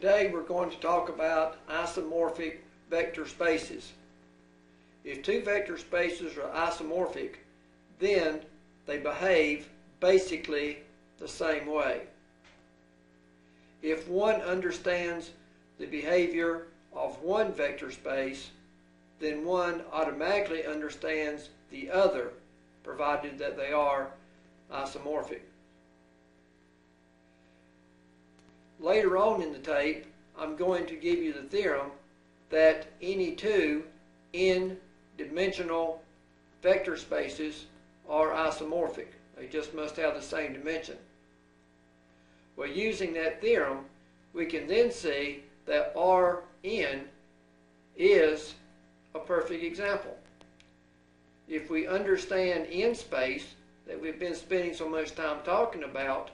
Today we're going to talk about isomorphic vector spaces. If two vector spaces are isomorphic, then they behave basically the same way. If one understands the behavior of one vector space, then one automatically understands the other, provided that they are isomorphic. Later on in the tape, I'm going to give you the theorem that any two n-dimensional vector spaces are isomorphic. They just must have the same dimension. Well, using that theorem, we can then see that Rn is a perfect example. If we understand n space that we've been spending so much time talking about,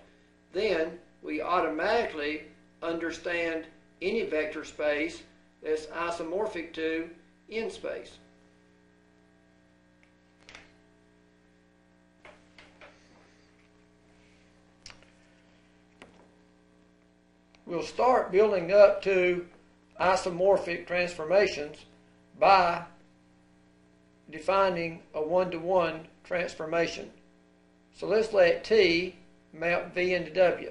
then we automatically understand any vector space that's isomorphic to n space. We'll start building up to isomorphic transformations by defining a one-to-one transformation. So let's let T map V into W.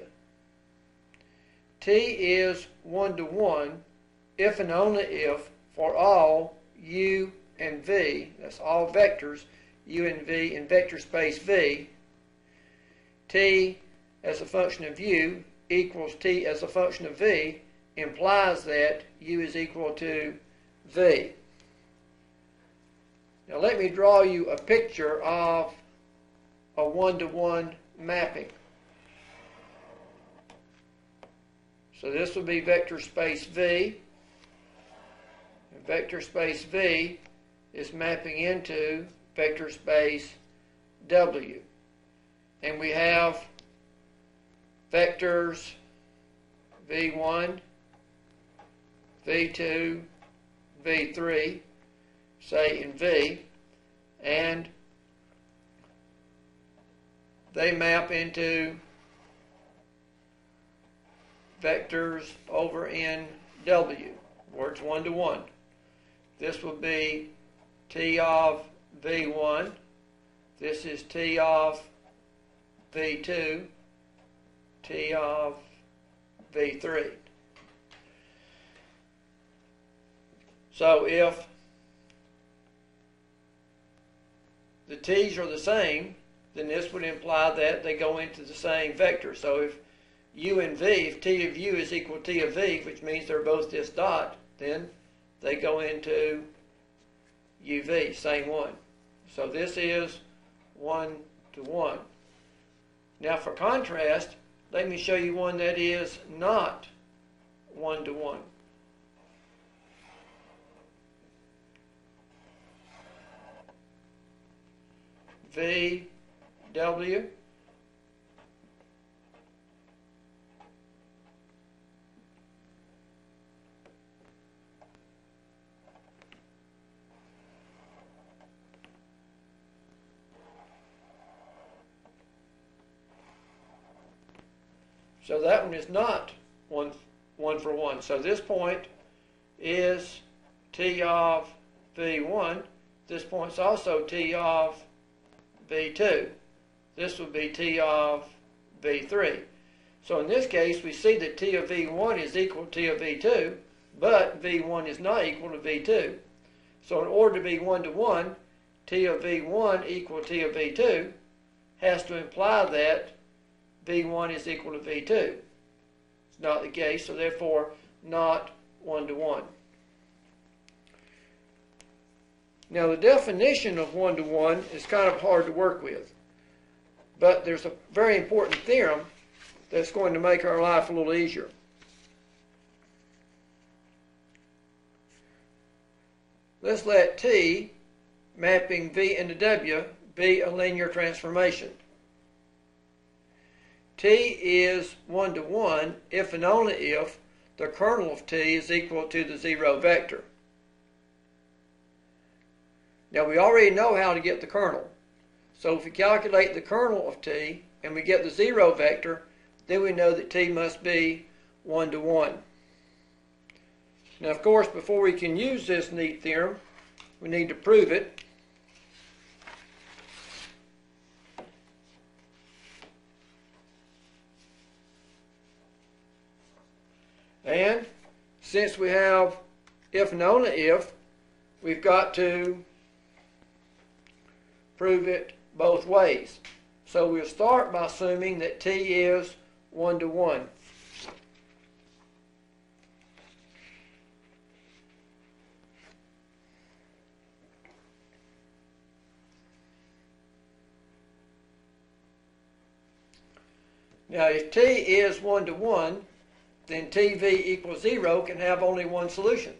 T is one-to-one if and only if for all U and V, that's all vectors, U and V in vector space V, T as a function of U equals T as a function of V implies that U is equal to V. Now let me draw you a picture of a one-to-one mapping. So this will be vector space V. And vector space V is mapping into vector space W. And we have vectors V1, V2, V3, say in V, and they map into vectors over in W, where it's one-to-one. This will be T of V1. This is T of V2, T of V3. So if the T's are the same, then this would imply that they go into the same vector. So if U and V, if T of U is equal to T of V, which means they're both this dot, then they go into UV, same one. So this is one-to-one. Now for contrast, let me show you one that is not one-to-one. VW So that one is not one for one. So this point is T of V1. This point's also T of V2. This would be T of V3. So in this case, we see that T of V1 is equal to T of V2, but V1 is not equal to V2. So in order to be one-to-one, T of V1 equal to T of V2 has to imply that V1 is equal to V2. It's not the case, so therefore not one-to-one. Now the definition of one-to-one is kind of hard to work with, but there's a very important theorem that's going to make our life a little easier. Let's let T mapping V into W be a linear transformation. T is one-to-one if and only if the kernel of T is equal to the zero vector. Now we already know how to get the kernel. So if we calculate the kernel of T and we get the zero vector, then we know that T must be one-to-one. Now, of course, before we can use this neat theorem, we need to prove it. And since we have if and only if, we've got to prove it both ways. So we'll start by assuming that T is 1 to 1. Now, if T is 1 to 1, then TV equals 0 can have only one solution.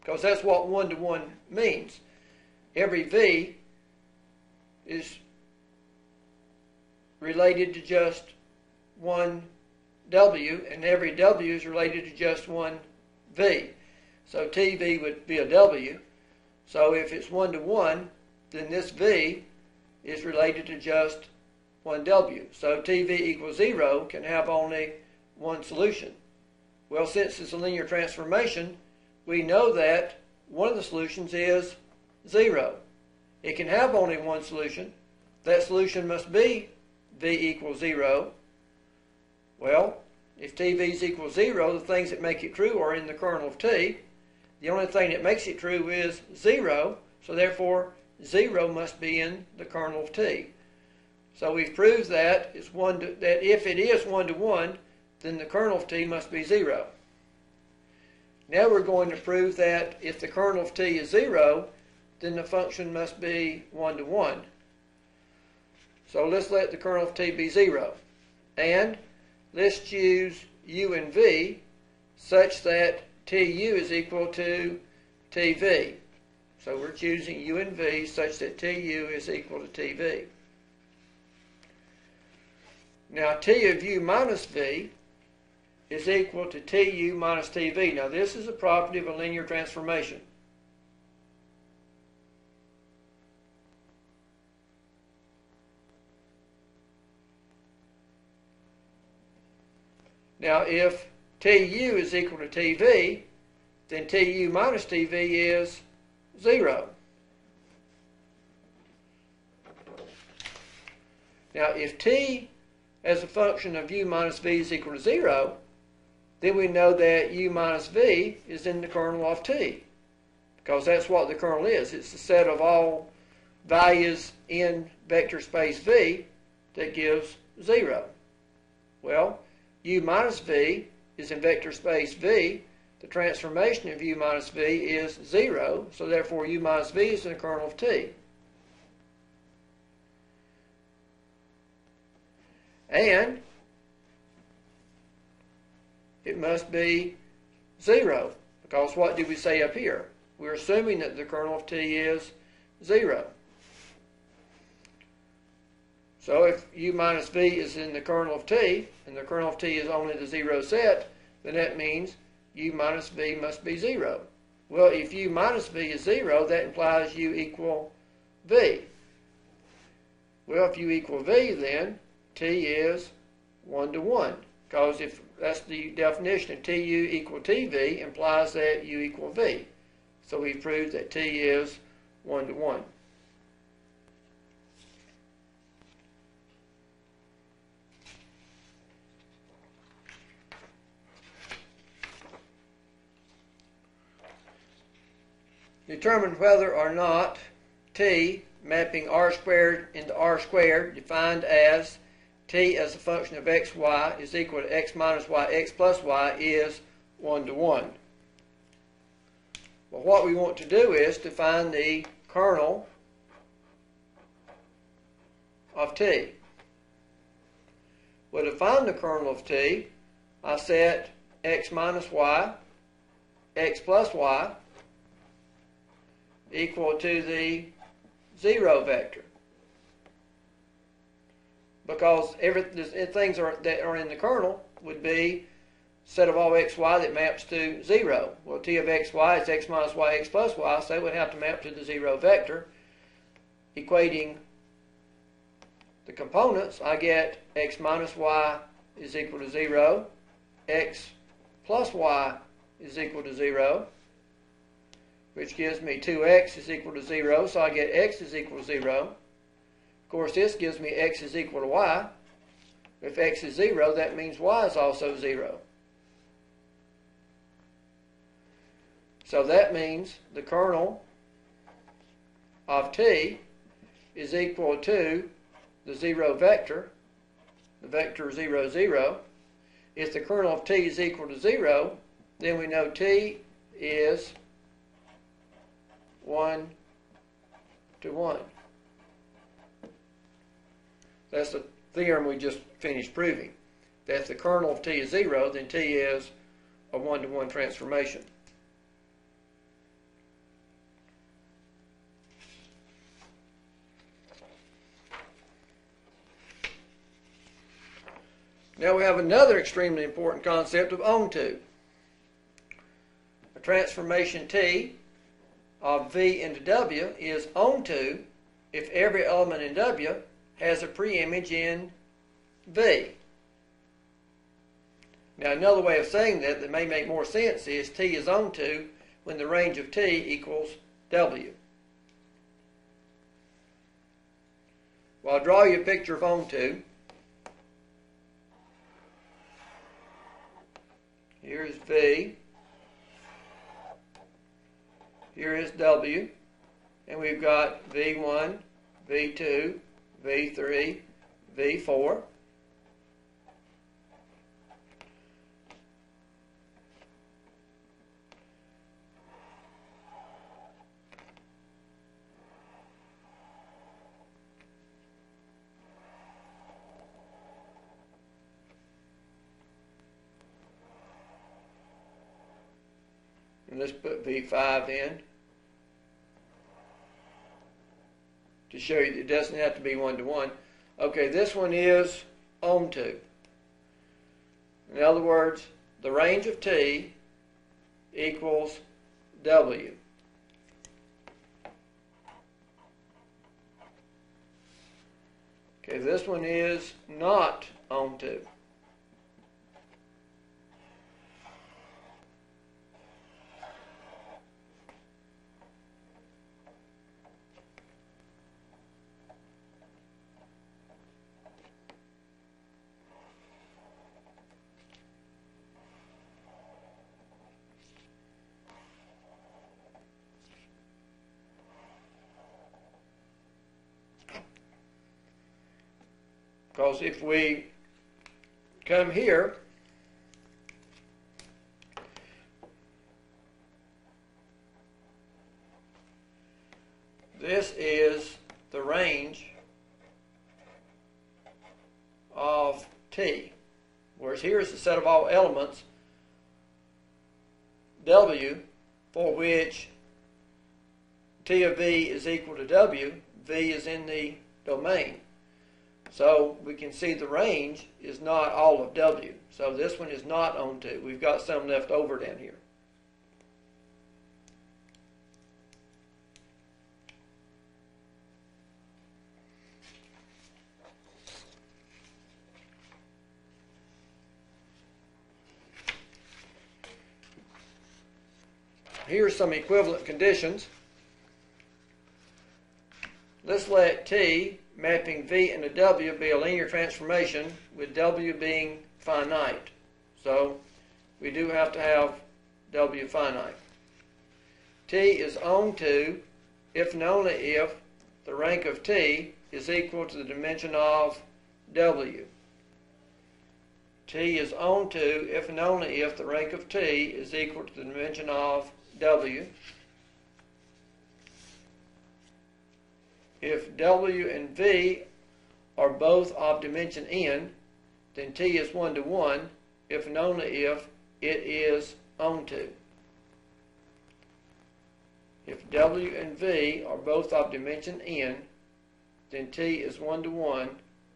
Because that's what 1 to 1 means. Every V is related to just one W, and every W is related to just one V. So TV would be a W. So if it's 1 to 1, then this V is related to just one W. So TV equals 0 can have only one solution. Well, since it's a linear transformation, we know that one of the solutions is 0. It can have only one solution. That solution must be V equals 0. Well, if TV equals 0, the things that make it true are in the kernel of T. The only thing that makes it true is 0, so therefore 0 must be in the kernel of T. So we've proved that that if it is 1 to 1, then the kernel of T must be 0. Now we're going to prove that if the kernel of T is 0, then the function must be 1 to 1. So let's let the kernel of T be 0. And let's choose U and V such that TU is equal to TV. So we're choosing U and V such that TU is equal to TV. Now T of U minus V is equal to TU minus TV. Now this is a property of a linear transformation. Now if TU is equal to TV, then TU minus TV is 0. Now if T as a function of U minus V is equal to 0, then we know that U minus V is in the kernel of T, because that's what the kernel is. It's the set of all values in vector space V that gives 0. Well, U minus V is in vector space V. The transformation of U minus V is 0, so therefore U minus V is in the kernel of T. And it must be 0, because what did we say up here? We're assuming that the kernel of T is 0. So if U minus V is in the kernel of T, and the kernel of T is only the 0 set, then that means U minus V must be 0. Well, if U minus V is 0, that implies U equal V. Well, if U equal V, then T is 1 to 1, because if that's the definition of TU equal TV implies that U equal V. So we proved that T is 1 to 1. Determine whether or not T mapping R squared into R squared defined as T as a function of xy is equal to x minus y, x plus y is 1 to 1. Well, what we want to do is to find the kernel of T. Well, to find the kernel of T, I set x minus y, x plus y equal to the 0 vector. Because things that are in the kernel would be set of all xy that maps to 0. Well, T of xy is x minus y, x plus y, so it would have to map to the 0 vector. Equating the components, I get x minus y is equal to 0, x plus y is equal to 0, which gives me 2x is equal to 0, so I get x is equal to 0. Of course, this gives me x is equal to y. If x is 0, that means y is also 0. So that means the kernel of T is equal to the 0 vector, the vector 0, 0. If the kernel of T is equal to 0, then we know T is 1 to 1. That's the theorem we just finished proving. That if the kernel of T is 0, then T is a 1 to 1 transformation. Now we have another extremely important concept of onto. A transformation T of V into W is onto if every element in W has a preimage in V. Now another way of saying that may make more sense is T is onto when the range of T equals W. Well, I'll draw you a picture of onto. Here's V, here is W, and we've got V1, V2, V3, V4. And let's put V5 in to show you that it doesn't have to be 1 to 1. Okay, this one is onto. In other words, the range of T equals W. Okay, this one is not onto. Because if we come here, this is the range of T, whereas here is the set of all elements W for which T of V is equal to W. V is in the domain. So we can see the range is not all of W. So this one is not onto. We've got some left over down here. Here are some equivalent conditions. Let's let T mapping V into W be a linear transformation with W being finite. So we do have to have W finite. T is onto if and only if the rank of T is equal to the dimension of W. T is onto if and only if the rank of T is equal to the dimension of W. If W and V are both of dimension n, then T is 1 to 1 if and only if it is onto. If W and V are both of dimension n, then T is 1 to 1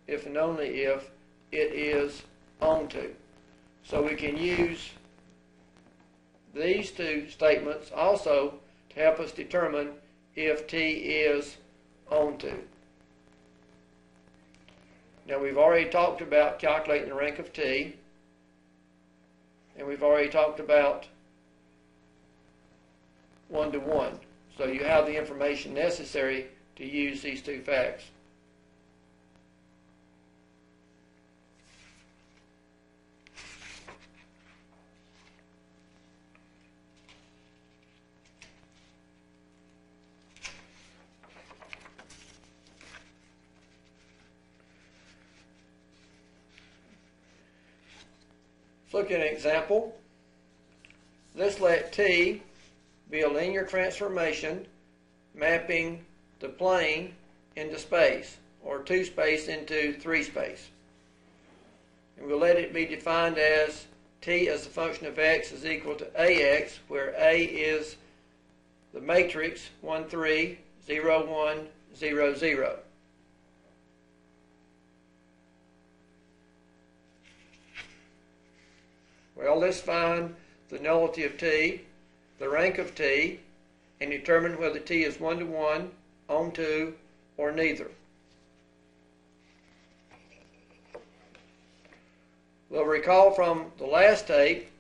if and only if it is onto. So we can use these two statements also to help us determine if T is onto. Now we've already talked about calculating the rank of T, and we've already talked about 1 to 1. So you have the information necessary to use these two facts. Let's look at an example. Let's let T be a linear transformation mapping the plane into space, or 2 space into 3 space. And we'll let it be defined as T as the function of x is equal to AX, where A is the matrix 1, 3, 0, 1, 0, 0. Well, let's find the nullity of T, the rank of T, and determine whether T is 1 to 1, on 2, or neither. We'll recall from the last tape,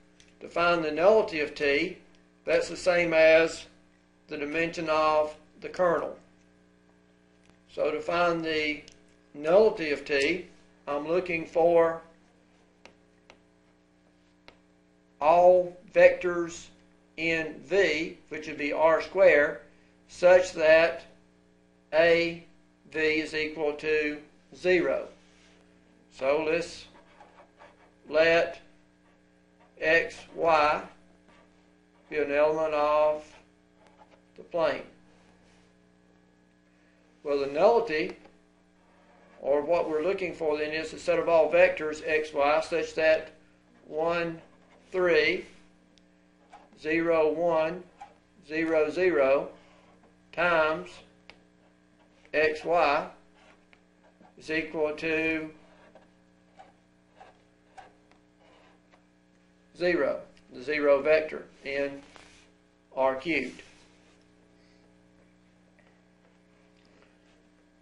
to find the nullity of T, that's the same as the dimension of the kernel. So to find the nullity of T, I'm looking for all vectors in V, which would be R squared, such that AV is equal to 0. So let's let X, Y be an element of the plane. Well, the nullity, or what we're looking for then, is a set of all vectors X, Y, such that 1, 3, 0, 1, 0, 0 times xy is equal to 0, the 0 vector in R cubed.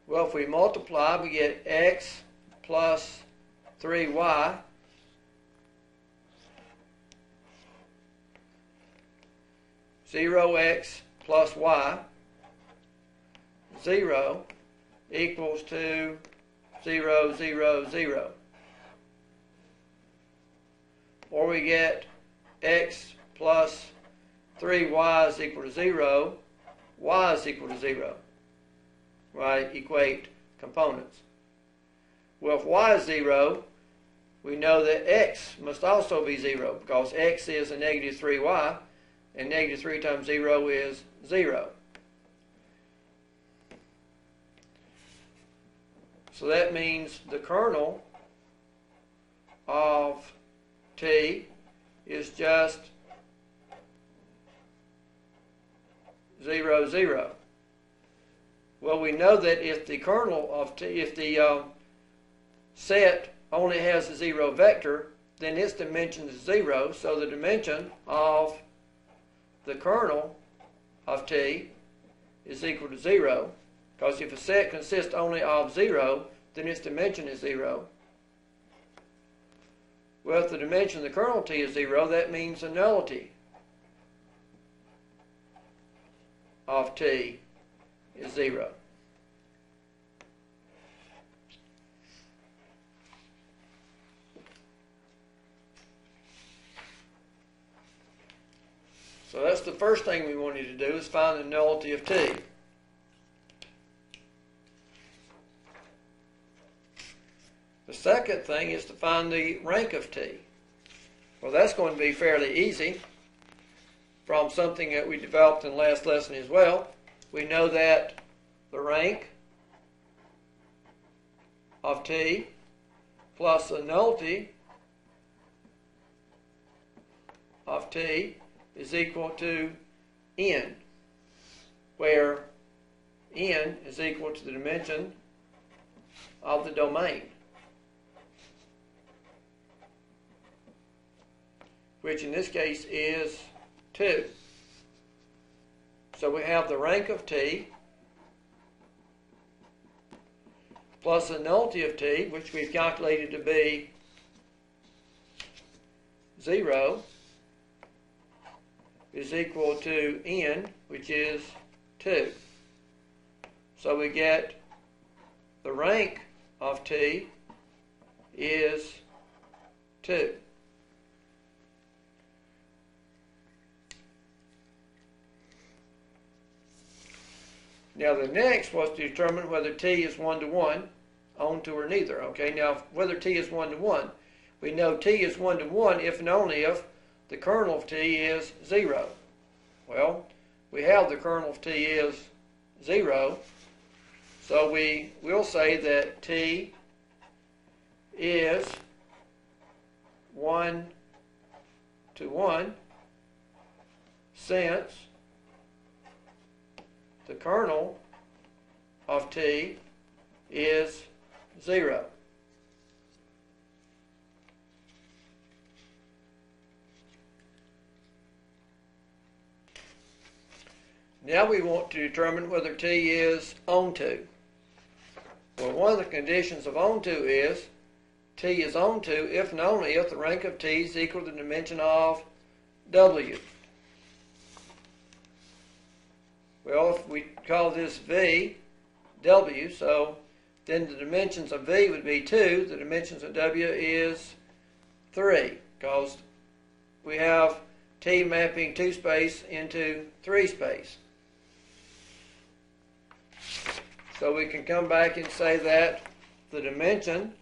Well, if we multiply, we get x plus 3y (0x plus y) 0 equals to 0, 0, 0. Or we get x plus 3y is equal to 0, y is equal to 0. Right? Equate components. Well, if y is 0, we know that x must also be 0, because x is a negative 3y, and negative 3 times 0 is 0. So that means the kernel of T is just 0, 0. Well, we know that if the kernel of T, if the set only has a 0 vector, then its dimension is 0. So the dimension of the kernel of T is equal to 0, because if a set consists only of 0, then its dimension is 0. Well, if the dimension of the kernel of T is 0, that means the nullity of T is 0. So that's the first thing we wanted to do, is find the nullity of T. The second thing is to find the rank of T. Well, that's going to be fairly easy from something that we developed in the last lesson as well. We know that the rank of T plus the nullity of T is equal to n, where n is equal to the dimension of the domain, which in this case is 2. So we have the rank of T plus the nullity of T, which we've calculated to be 0, is equal to n, which is 2. So we get the rank of T is 2. Now the next was to determine whether T is 1 to 1, onto or neither. Okay, now whether T is 1 to 1, we know T is 1 to 1 if and only if the kernel of T is 0. Well, we have the kernel of T is 0, so we will say that T is 1 to 1 since the kernel of T is 0. Now we want to determine whether T is onto. Well, one of the conditions of onto is T is onto if and only if the rank of T is equal to the dimension of W. Well, if we call this V, W, so then the dimensions of V would be 2, the dimensions of W is 3, because we have T mapping 2 space into 3 space. So we can come back and say that the dimension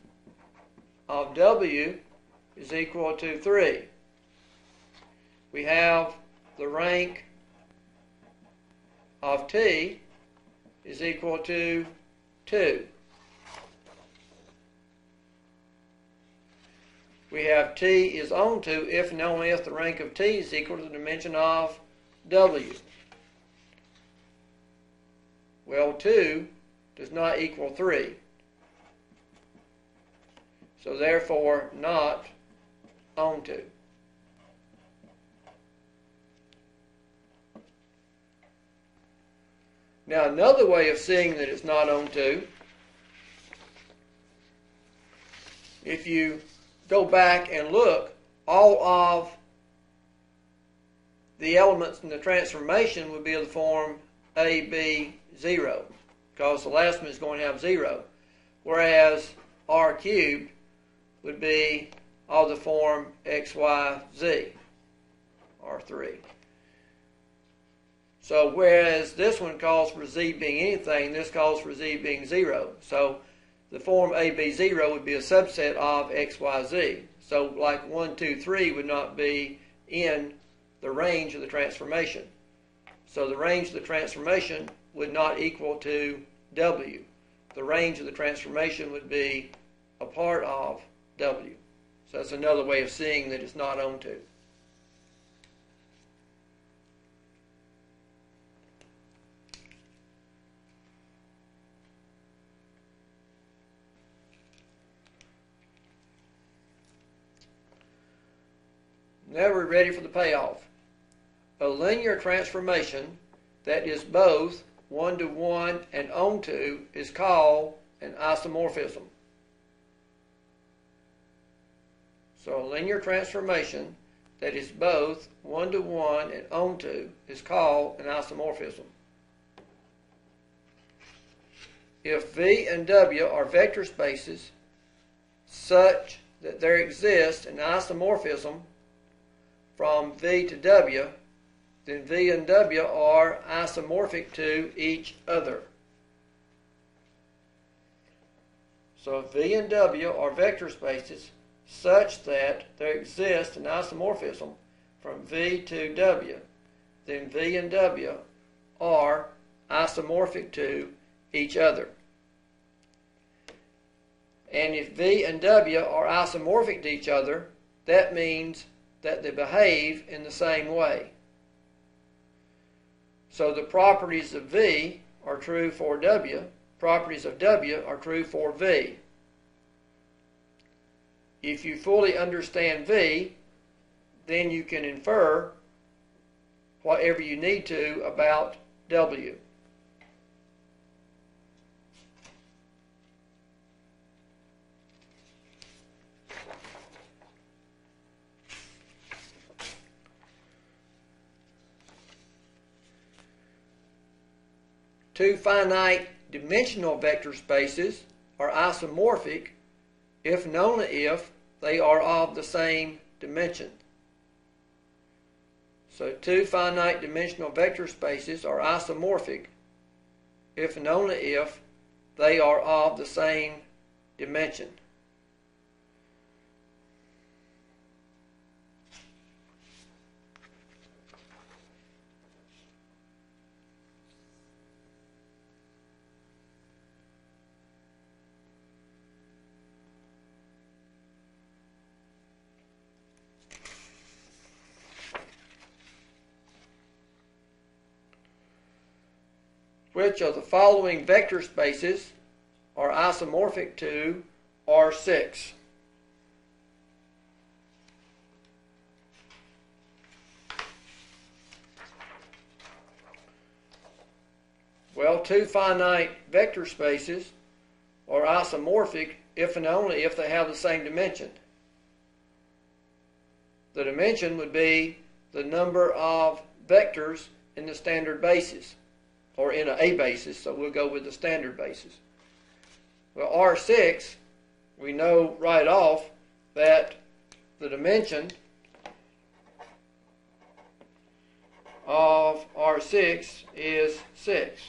of W is equal to 3. We have the rank of T is equal to 2. We have T is onto if and only if the rank of T is equal to the dimension of W. Well, 2 does not equal 3. So therefore, not onto. Now another way of seeing that it's not onto, if you go back and look, all of the elements in the transformation would be of the form A, B, 0, because the last one is going to have 0, whereas R cubed would be of the form X, Y, Z, R3. So whereas this one calls for Z being anything, this calls for Z being 0. So the form AB0 would be a subset of XYZ. So like 1, 2, 3 would not be in the range of the transformation. So the range of the transformation would not equal to W. The range of the transformation would be a part of W. So that's another way of seeing that it's not onto. Now we're ready for the payoff. A linear transformation that is both 1 to 1 and onto is called an isomorphism. So a linear transformation that is both 1 to 1 and onto is called an isomorphism. If V and W are vector spaces such that there exists an isomorphism from V to W, then V and W are isomorphic to each other. So if V and W are vector spaces such that there exists an isomorphism from V to W, then V and W are isomorphic to each other. And if V and W are isomorphic to each other, that means that they behave in the same way. So the properties of V are true for W, properties of W are true for V. If you fully understand V, then you can infer whatever you need to about W. two finite dimensional vector spaces are isomorphic if and only if they are of the same dimension. So two finite dimensional vector spaces are isomorphic if and only if they are of the same dimension. Which of the following vector spaces are isomorphic to R6? Well, two finite vector spaces are isomorphic if and only if they have the same dimension. The dimension would be the number of vectors in the standard basis, or in a basis, so we'll go with the standard basis. Well, R6, we know right off that the dimension of R6 is 6.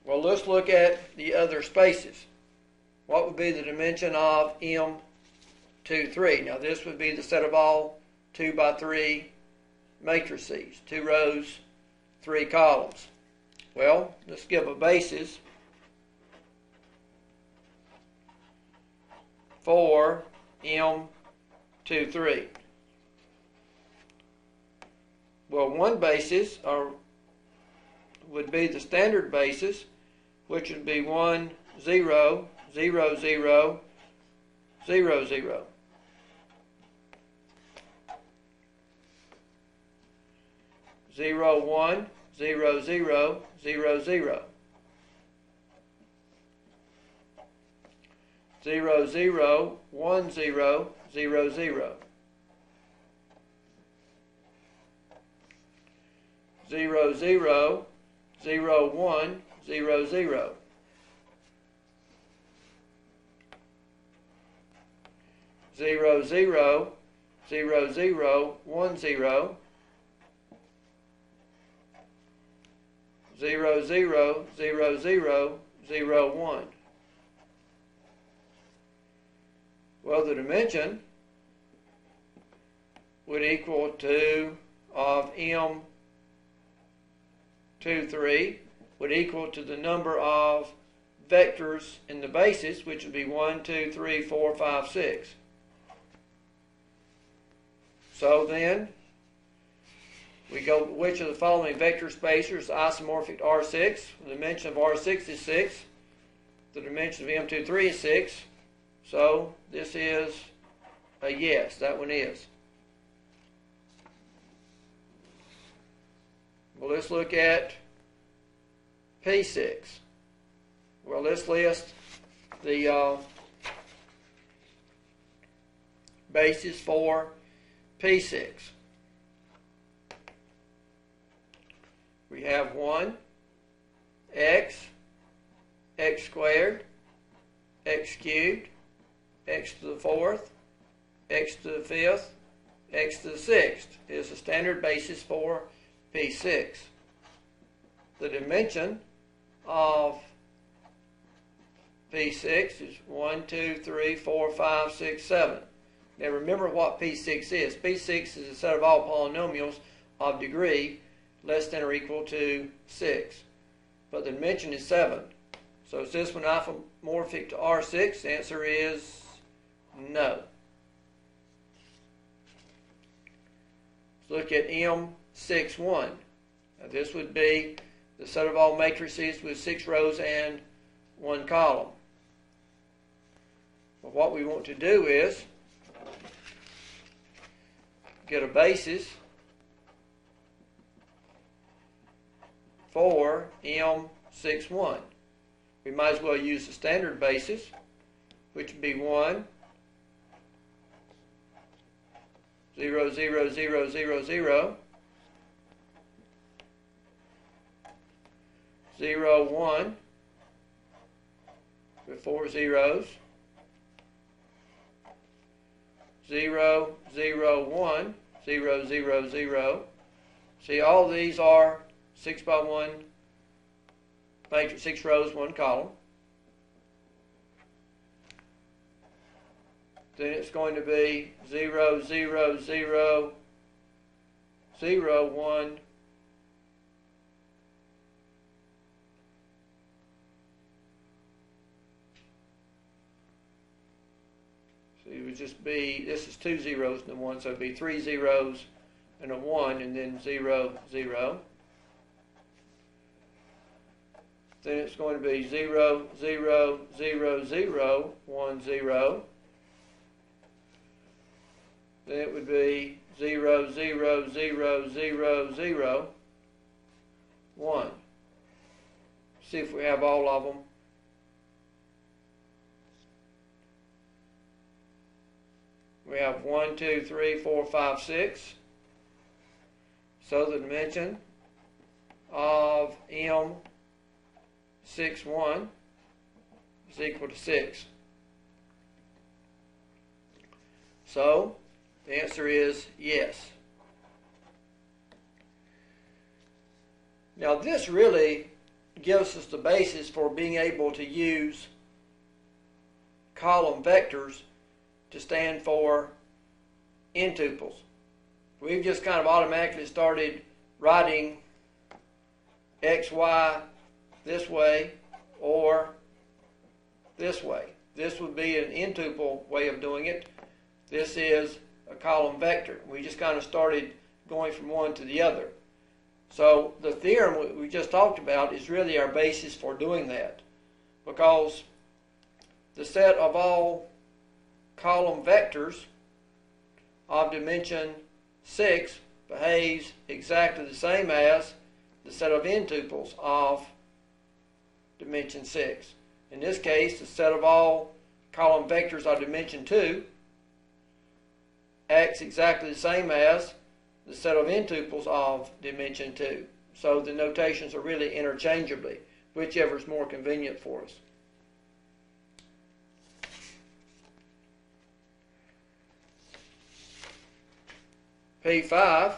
Well, let's look at the other spaces. What would be the dimension of M23? Now, this would be the set of all 2 by 3 matrices, 2 rows, 3 columns. Well, let's give a basis for M23. Well, one basis would be the standard basis, which would be 1, 0, 0, 0, 0, 0. 0, 1, 0, 0, 0, 0. 0, 0, 1, 0, 0, 0. 0, 0, 0, 1, 0, 0. 0, 0, 0, 0, 1, 0. 0, 0, 0, 0, 0, 1. Well, the dimension would equal to of M23 would equal to the number of vectors in the basis, which would be 1, 2, 3, 4, 5, 6. So then, we go, which of the following vector spaces is isomorphic to R6? The dimension of R6 is 6. The dimension of M23 is 6. So this is a yes. That one is. Well, let's look at P6. Well, let's list the basis for P6. We have 1, x, x squared, x cubed, x to the 4th, x to the 5th, x to the 6th is the standard basis for P6. The dimension of P6 is 1, 2, 3, 4, 5, 6, 7. Now remember what P6 is. P6 is a set of all polynomials of degree less than or equal to 6. But the dimension is 7. So is this one isomorphic to R6? The answer is no. Let's look at M61. Now this would be the set of all matrices with 6 rows and 1 column. But what we want to do is get a basis for M61. We might as well use the standard basis, which would be 1, 0, 0, 0, 0, 0, 0, 1, with 4 zeros, 0, 0, 1, 0, 0, 0. See, all these are 6 by 1 matrix, 6 rows, 1 column. Then it's going to be 0, 0, 0, 0, 1, so it would just be, this is 2 zeros and a 1, so it would be 3 zeros and a 1, and then 0, 0. Then it's going to be 0, 0, 0, 0, 1, 0. Then it would be 0, 0, 0, 0, 0, 1. See if we have all of them. We have 1, 2, 3, 4, 5, 6. So the dimension of M 6, 1 is equal to 6. So the answer is yes. Now this really gives us the basis for being able to use column vectors to stand for n-tuples. We've just kind of automatically started writing x, y this way or this way. This would be an n-tuple way of doing it. This is a column vector. We just kind of started going from one to the other. So the theorem we just talked about is really our basis for doing that, because the set of all column vectors of dimension 6 behaves exactly the same as the set of n-tuples of dimension 6. In this case, the set of all column vectors of dimension 2 acts exactly the same as the set of n-tuples of dimension 2. So the notations are really interchangeably, whichever is more convenient for us. P5,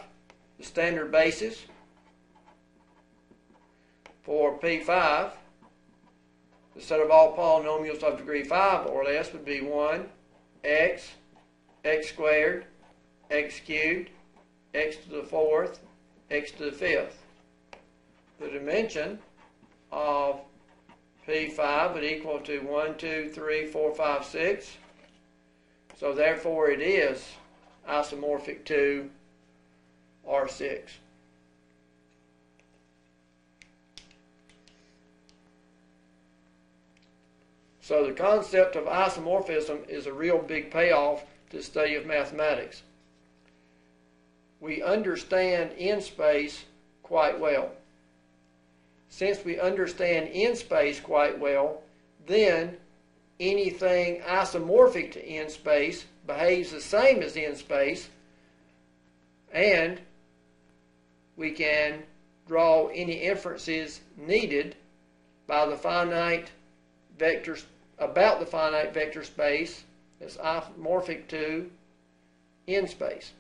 the standard basis for P5, the set of all polynomials of degree 5 or less would be 1, x, x squared, x cubed, x to the 4th, x to the 5th. The dimension of P5 would equal to 1, 2, 3, 4, 5, 6. So therefore it is isomorphic to R6. So the concept of isomorphism is a real big payoff to the study of mathematics. We understand n-space quite well. Since we understand n-space quite well, then anything isomorphic to n-space behaves the same as n-space, and we can draw any inferences needed by the finite vectors about the finite vector space that's isomorphic to n-space.